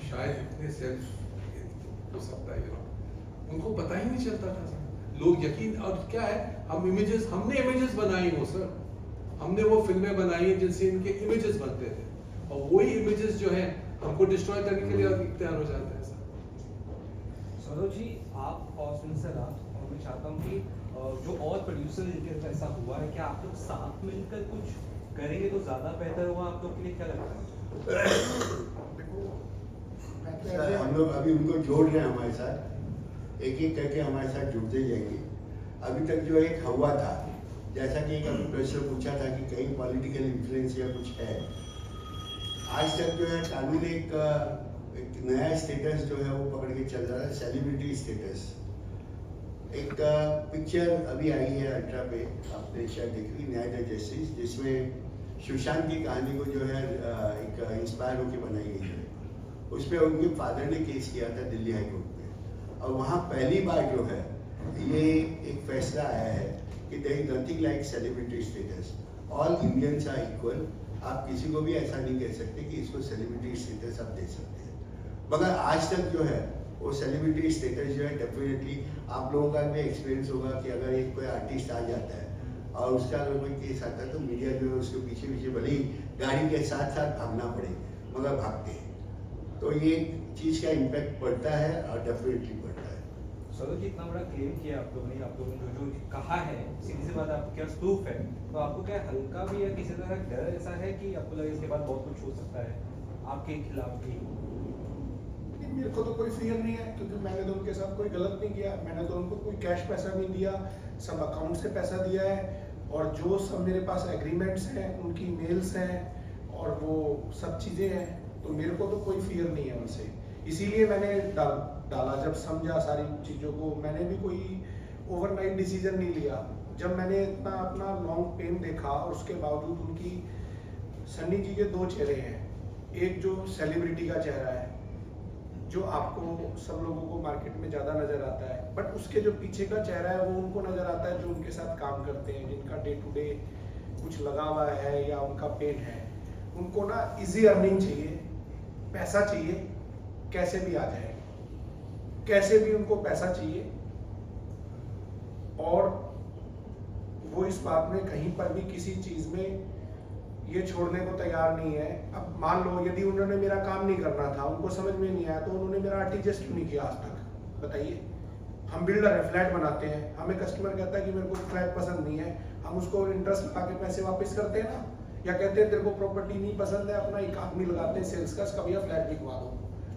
शायद इतने सेल्फ हो सकता है, उनको पता ही नहीं चलता था सर। लोग यकीन, और क्या है, हमने इमेजेस बनाई वो सर, हमने वो फिल्में बनाई हैं जिनसे इनके इमेजेस बनते थे, और वही इमेजेस जो है हमको डिस्ट्रॉय करने के लिए तैयार हो जाते हैं सर। सरोज जी, आप और सुनील सर, और मैं चाहता हूँ कि जो और प्रोड्यूसर जिनके साथ ऐसा हुआ है, क्या आप लोग साथ मिलकर कुछ करेंगे तो ज़्यादा बेहतर होगा? आप लोग के लिए क्या लगता है? सर, हम लोग अभी उनको जोड़ रहे हैं हमारे साथ, एक एक करके हमारे साथ जुड़ते जाएंगे। अभी तक जो एक हवा था, जैसा कि एक अभी प्रश्न पूछा था कि कहीं पॉलिटिकल इन्फ्लुएंस या कुछ है, आज तक जो है कानून एक नया स्टेटस जो है वो पकड़ के चल रहा है, सेलिब्रिटी स्टेटस। एक पिक्चर अभी आई है अल्ट्रा पे, आपने शायद देखी, न्याय द जस्टिस, जिसमें सुशांत की कहानी को जो है एक इंस्पायर होकर बनाई गई है। उस पर उनके फादर ने केस किया था दिल्ली हाई कोर्ट में, और वहाँ पहली बार जो है ये एक फैसला आया है कि there is nothing like celebrity status, all Indians are equal. आप किसी को भी ऐसा नहीं कह सकते कि इसको सेलिब्रिटी स्टेटस आप दे सकते हैं। मगर आज तक जो है वो सेलिब्रिटी स्टेटस जो है, डेफिनेटली आप लोगों का भी एक्सपीरियंस होगा कि अगर एक कोई आर्टिस्ट आ जाता है और उसका अगर कोई केस आता है तो मीडिया जो है उसके पीछे पीछे भले ही गाड़ी के साथ साथ भागना पड़े, मगर भागते हैं। तो ये चीज़ का इम्पैक्ट पड़ता है और डेफिनेटली पड़ता है। सरोज जी, इतना बड़ा क्लेम किया आप लोगों ने जो कहा है, सीधी सी बात, आपके पास प्रूफ है, तो आपको क्या हल्का भी या किसी तरह का डर ऐसा है कि आपको लगे इसके बाद बहुत कुछ हो सकता है आपके खिलाफ भी? मेरे को तो कोई फियर नहीं है, क्योंकि मैंने तो उनके साथ कोई गलत नहीं किया। मैंने तो उनको कोई कैश पैसा नहीं दिया, सब अकाउंट से पैसा दिया है, और जो सब मेरे पास एग्रीमेंट्स हैं, उनकी मेल्स हैं, और वो सब चीज़ें हैं, तो मेरे को तो कोई फियर नहीं है उनसे। इसीलिए मैंने डाला, जब समझा सारी चीज़ों को। मैंने भी कोई ओवरनाइट डिसीजन नहीं लिया। जब मैंने इतना अपना लॉन्ग पेन देखा, और उसके बावजूद उनकी, सन्नी जी के दो चेहरे हैं, एक जो सेलिब्रिटी का चेहरा है जो आपको सब लोगों को मार्केट में ज़्यादा नज़र आता है, बट उसके जो पीछे का चेहरा है वो उनको नज़र आता है जो उनके साथ काम करते हैं, जिनका डे टू डे कुछ लगा हुआ है या उनका पेन है। उनको ना इजी अर्निंग चाहिए, पैसा चाहिए, कैसे भी आ जाए, कैसे भी उनको पैसा चाहिए, और वो इस बात में कहीं पर भी किसी चीज़ में ये छोड़ने को तैयार नहीं है। अब मान लो यदि उन्होंने मेरा काम नहीं करना था, उनको समझ में नहीं आया, तो उन्होंने मेरा आर्टिस्ट क्यों नहीं किया आज तक? बताइए। हम बिल्डर है, फ्लैट बनाते हैं, हमें कस्टमर कहता है कि मेरे को फ्लैट पसंद नहीं है, हम उसको इंटरेस्ट लगा के पैसे वापस करते हैं ना, या कहते हैं तेरे को प्रॉपर्टी नहीं पसंद है, अपना एक आदमी लगाते हैं सेल्स का, इसका भैया फ्लैट बिकवा दो,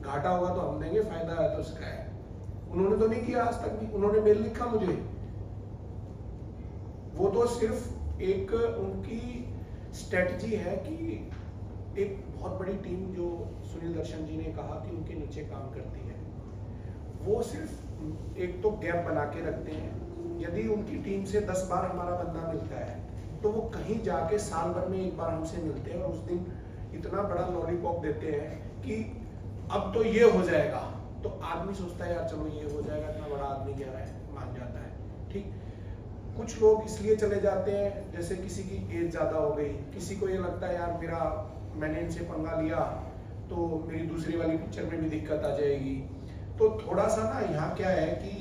घाटा होगा तो हम देंगे, फायदा है तो उसका है। उन्होंने तो नहीं किया आज तक भी। उन्होंने मेल लिखा मुझे, वो तो सिर्फ एक उनकी स्ट्रेटजी है कि एक बहुत बड़ी टीम जो सुनील दर्शन जी ने कहा कि उनके नीचे काम करती है, वो सिर्फ एक तो गैप बना के रखते हैं। यदि उनकी टीम से 10 बार हमारा बंदा मिलता है तो वो कहीं जाके साल भर में एक बार हमसे मिलते हैं, और उस दिन इतना बड़ा लॉलीपॉप देते हैं कि अब तो ये हो जाएगा, तो आदमी सोचता है यार चलो ये हो जाएगा, इतना बड़ा आदमी कह रहा है, मान जाता है। ठीक, कुछ लोग इसलिए चले जाते हैं, जैसे किसी की एज ज़्यादा हो गई, किसी को ये लगता है यार मैंने इनसे पंगा लिया तो मेरी दूसरी वाली पिक्चर में भी दिक्कत आ जाएगी। तो थोड़ा सा ना यहाँ क्या है कि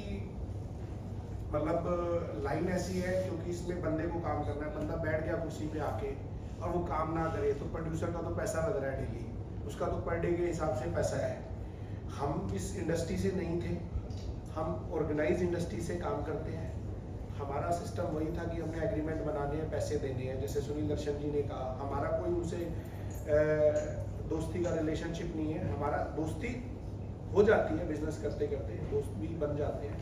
मतलब लाइन ऐसी है, क्योंकि इसमें बंदे को काम करना है, बंदा बैठ गया कुर्सी पे आके और वो काम ना करे, तो प्रोड्यूसर का तो पैसा लग रहा है डेली, उसका तो पर डे के हिसाब से पैसा है। हम इस इंडस्ट्री से नहीं थे, हम ऑर्गेनाइज इंडस्ट्री से काम करते हैं। हमारा सिस्टम वही था कि हमने एग्रीमेंट बनाने हैं, पैसे देने हैं। जैसे सुनील दर्शन जी ने कहा, हमारा कोई उनसे दोस्ती का रिलेशनशिप नहीं है। हमारा दोस्ती हो जाती है, बिजनेस करते करते दोस्त भी बन जाते हैं,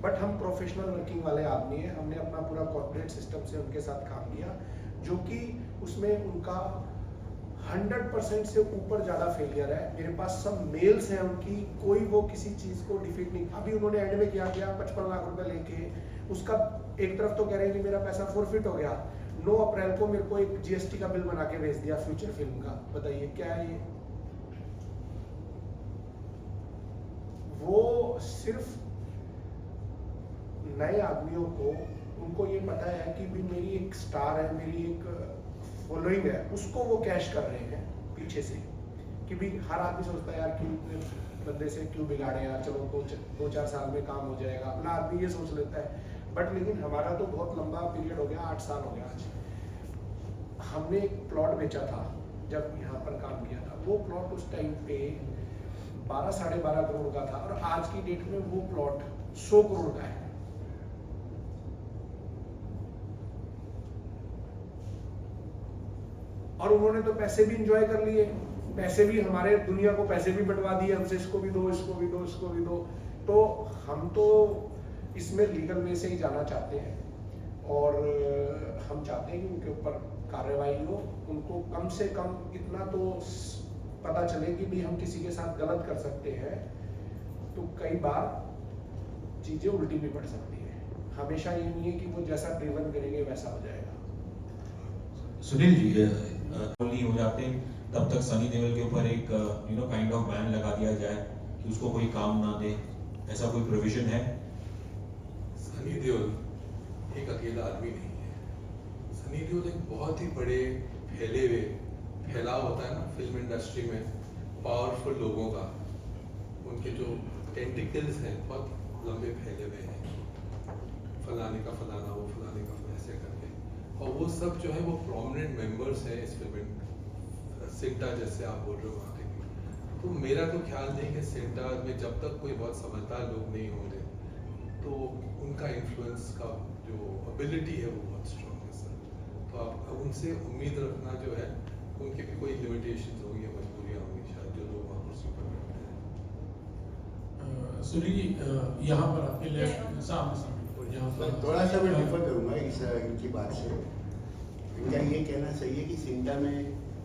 बट हम प्रोफेशनल वर्किंग वाले आदमी हैं। हमने अपना पूरा कॉर्पोरेट सिस्टम से उनके साथ काम किया, जो कि उसमें उनका 100% से ऊपर ज़्यादा फेलियर है। मेरे पास सब मेल्स हैं उनकी, कोई वो किसी चीज़ को डिफीट नहीं। अभी उन्होंने एंड में क्या किया, 55 लाख रुपए लेके, उसका एक तरफ तो कह रहे हैं कि मेरा पैसा फोरफिट हो गया, 9 अप्रैल को मेरे को एक जीएसटी का बिल बना के भेज दिया फ्यूचर फिल्म का। बताइए क्या है ये? वो सिर्फ नए आदमियों को, उनको ये पता है कि भी मेरी एक स्टार है, मेरी एक फॉलोइंग है, उसको वो कैश कर रहे हैं पीछे से। कि भी हर आदमी सोचता है यार क्यों इतने बंदे से क्यों बिगाड़े यार, चलो 2-4 साल में काम हो जाएगा, अपना आदमी ये सोच लेता है। बट लेकिन हमारा तो बहुत लंबा पीरियड हो गया, 8 साल हो गया आज। हमने एक प्लॉट बेचा था जब यहाँ पर काम किया था, वो प्लॉट उस टाइम पे 12-12.5 करोड़ का था, और आज की डेट में वो प्लॉट 100 करोड़ का है। और उन्होंने तो पैसे भी इंजॉय कर लिए, पैसे भी हमारे दुनिया को पैसे भी बंटवा दिए हमसे, इसको भी दो, इसको भी दो, इसको भी दो। तो हम तो इसमें लीगल वे से ही जाना चाहते हैं, और हम चाहते हैं कि उनके ऊपर कार्रवाई हो, उनको कम से कम इतना तो पता चले कि भी हम किसी के साथ गलत कर सकते हैं तो कई बार चीजें उल्टी भी पड़ सकती है। हमेशा ये नहीं है कि वो जैसा ड्रिवन करेंगे वैसा हो जाएगा। सुनील जी, नहीं हो जाते तब तक सनी देओल के ऊपर एक काइंड ऑफ बैन लगा दिया जाए कि उसको कोई काम ना दे, ऐसा कोई प्रोविजन है? सनी देओल एक अकेला आदमी नहीं है। सनी देओल एक बहुत ही बड़े फैलाव होता है ना फिल्म इंडस्ट्री में, पावरफुल लोगों का, उनके जो टेंटिकल्स हैं बहुत लंबे फैले हुए हैं, फलाने का फलाना, वो फलाने का ऐसे करके, और वो सब जो है वो प्रोमिनेंट मेंबर्स हैं इस फिल्म सिंटा, जैसे आप बोल रहे हो वहाँ के। तो मेरा तो ख्याल नहीं कि सिंटा में जब तक कोई बहुत समझदार लोग नहीं होंगे तो उनका इन्फ्लुएंस का जो एबिलिटी है वो बहुत स्ट्रॉन्ग है सर। तो आप उनसे उम्मीद रखना जो है, उनके भी कोई लिमिटेशंस होंगी या मजबूरियाँ होंगी शायद, जो लोग वहाँ कुर्सी पर बैठते हैं। सुनील, यहाँ पर आपके लेफ्ट सामने यहाँ पर थोड़ा सा मैं डिफर करूँगा इनकी बात से। इनका ये कहना सही है कि सिंटा में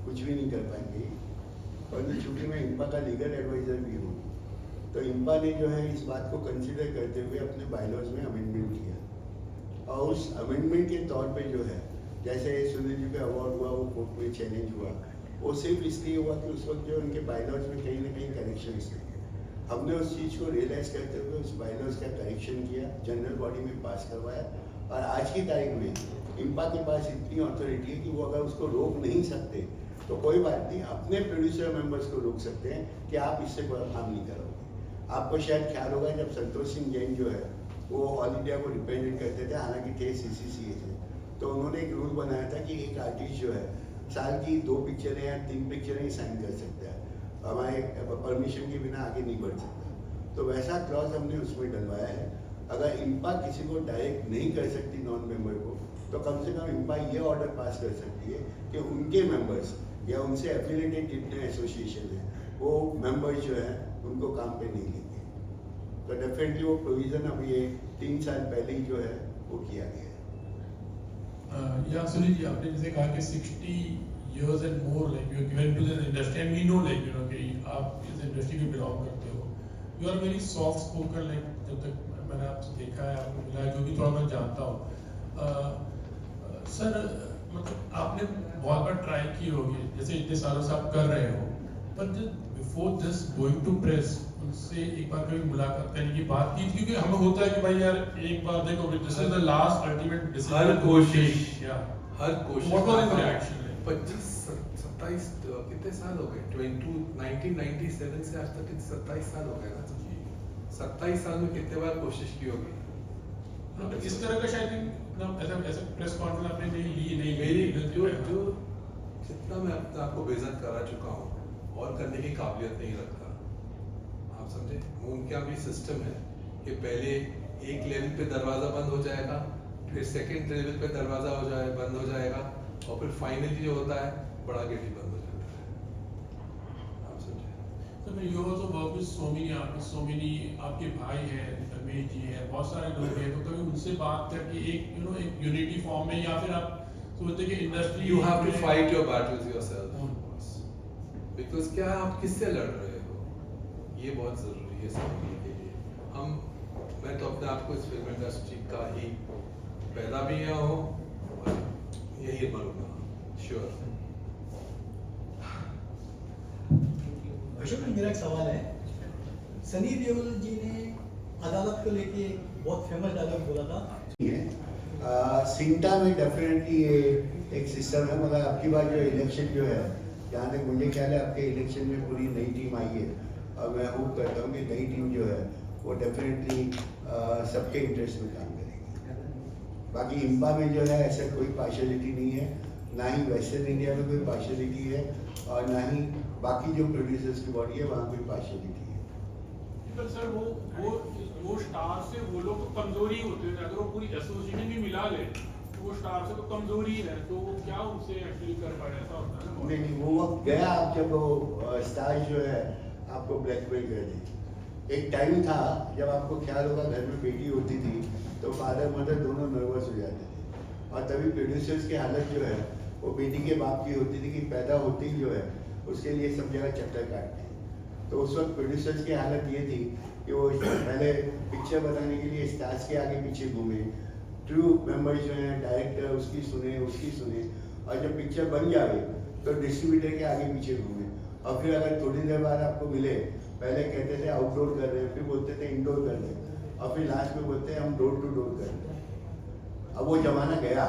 कुछ भी नहीं कर पाएंगे, और चूंकि मैं इंपा का लीगल एडवाइजर भी हूँ, तो इंपा ने जो है इस बात को कंसीडर करते हुए अपने बायलॉज में अमेंडमेंट किया, और उस अमेंडमेंट के तौर पे जो है, जैसे सुनील जी का अवार्ड हुआ, वो कोर्ट में चैलेंज हुआ, वो सिर्फ इसलिए हुआ कि उस वक्त जो उनके बायलॉज में कहीं ना कहीं करेक्शंस थे। हमने उस चीज़ को रियलाइज करते हुए उस बायलॉज का करेक्शन किया, जनरल बॉडी में पास करवाया, और आज की तारीख में इंपा के पास इतनी अथॉरिटी है कि वो अगर उसको रोक नहीं सकते तो कोई बात नहीं, अपने प्रोड्यूसर मेंबर्स को रोक सकते हैं कि आप इससे कोई काम नहीं करोगे। आपको शायद ख्याल होगा जब संतोष सिंह जैन जो है वो ऑल इंडिया को रिप्रेजेंट करते थे, हालांकि थे CCCA थे, तो उन्होंने एक रूल बनाया था कि एक आर्टिस्ट जो है साल की 2 पिक्चरें या 3 पिक्चरें ही साइन कर सकता है, हमारे परमिशन के बिना आगे नहीं बढ़ सकता। तो वैसा क्लॉज हमने उसमें डलवाया है। अगर इंपा किसी को डायरेक्ट नहीं कर सकती नॉन मेंबर को, तो कम से कम इंपा ये ऑर्डर पास कर सकती है कि उनके मेंबर्स या उनसे एफिलिएटेड जितने एसोसिएशन हैं वो मेंबर्स जो है उनको काम पे नहीं लेंगे। तो डेफिनेटली वो प्रोविजन अभी 3 साल पहले ही जो है वो किया गया है। या सुनील जी, आपने जैसे कहा कि 60 years and more like you are given to this industry, and we know like कि आप इस इंडस्ट्री में बिलोंग करते हो, you are very soft spoken, like जब तक मैंने आपसे देखा है, आपको मिला है, जो भी थोड़ा मैं जानता हूँ। सर, मतलब आपने बहुत बार ट्राई की होगी, जैसे इतने सालों से आप कर रहे हो, पर before this going to press उनसे एक बार कभी मुलाकात करने की बात की, क्योंकि हमें होता है कि भाई यार एक बार देखो this is the last ultimate decision, हर कोशिश व्हाट वाज हिज रिएक्शन? 25-27 कितने साल हो गए, 1997 से आज तक 27 साल हो गए ना। 27 साल में कितने बार कोशिश की होगी? इस तरह का शायद ऐसा प्रेस कॉन्फ्रेंस आपने नहीं ली मेरी जो जितना मैं अपने आप को बेइज्जत करा चुका हूँ और करने की काबिलियत नहीं रखता, आप समझे। उनके यहाँ भी सिस्टम है कि पहले एक लेवल पे दरवाजा बंद हो जाएगा, फिर सेकंड लेवल पे दरवाजा बंद हो जाएगा, और फिर फाइनली जो होता है बड़ा गेट ही बंद हो जाता है, आप समझे। So you also work with so many artists, so many आपके भाई हैं, रमेश जी हैं, बहुत सारे लोग हैं, तो कभी उनसे बात करके एक एक यूनिटी फॉर्म में, या फिर आप सोचते कि industry You have to fight your battles yourself, because क्या आप किससे लड़ रहे हो, ये बहुत जरूरी है समझने के लिए। मैं तो अपने आप को इस फिल्म इंडस्ट्री का ही पैदा भी यहाँ हूँ और यही बनूंगा, श्योर। अशोक, मेरा एक सवाल है। सनी देओल जी ने अदालत को लेके बहुत फेमस डायलॉग बोला था। सिंटा में डेफिनेटली ये एक सिस्टम है, मगर आपकी बात जो इलेक्शन जो है, जहाँ तक मुझे ख्याल है आपके इलेक्शन में पूरी नई टीम आई है, और मैं होप करता हूँ कि नई टीम जो है वो डेफिनेटली सबके इंटरेस्ट में काम करेगी। बाकी इंपा में जो है ऐसा कोई पार्शलिटी नहीं है, ना ही वेस्टर्न इंडिया में कोई पार्शलिटी है, और ना ही बाकी जो प्रोड्यूसर्स की बॉडी है वहाँ कोई पार्शलिटी है। पर सर वो स्टार से वो लोग तो कमजोरी होते हैं, अगर वो पूरी एसोसिएशन भी मिला ले तो वो स्टार से तो कमजोरी है, तो वो क्या उनसे एक्चुअली कर पाए, ऐसा होता है ना? नहीं, वो वक्त गया आप जब वो स्टार जो है आपको ब्लैकमेल कर दी। एक टाइम था जब आपको ख्याल होगा घर में बेटी होती थी तो फादर मदर दोनों नर्वस हो जाते थे, और तभी प्रोड्यूसर्स की हालत जो है वो बेटी के बाप की होती थी कि पैदा होती ही जो है उसके लिए सब जगह चक्कर काटते हैं। तो उस वक्त प्रोड्यूसर्स की हालत ये थी कि वो पहले पिक्चर बनाने के लिए स्टार्स के आगे पीछे घूमे, ट्रू मेंबर्स जो हैं डायरेक्टर उसकी सुने, और जब पिक्चर बन जाए तो डिस्ट्रीब्यूटर के आगे पीछे घूमे, और फिर अगर थोड़ी देर बाद आपको मिले, पहले कहते थे आउटडोर कर रहे हैं, फिर बोलते थे इंडोर कर रहे हैं, और फिर लास्ट में बोलते हैं हम डोर टू डोर कर रहे हैं। अब वो जमाना गया।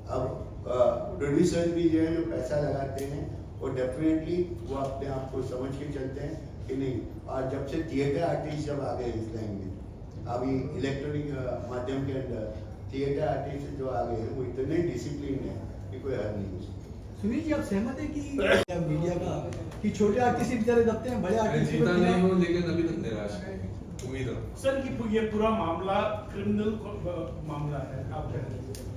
अब प्रोड्यूसर भी जो है जो पैसा लगाते हैं वो डेफिनेटली वो अपने आप को समझ के चलते हैं कि नहीं। और जब से थिएटर आर्टिस्ट जब आ गए इस लाइन में, अभी इलेक्ट्रॉनिक माध्यम के अंदर थिएटर आर्टिस्ट जो आ गए हैं वो इतने डिसिप्लिन है कि कोई हद नहीं हो सकती। सुनील जी, आप सहमत है कि मीडिया का कि छोटे आर्टिस्ट ही बेचारे दबते हैं, बड़े मैं आर्टिस्ट जीता नहीं हूँ लेकिन अभी तक निराश है, उम्मीद है। सर ये पूरा मामला क्रिमिनल मामला है, आप कह रहे हैं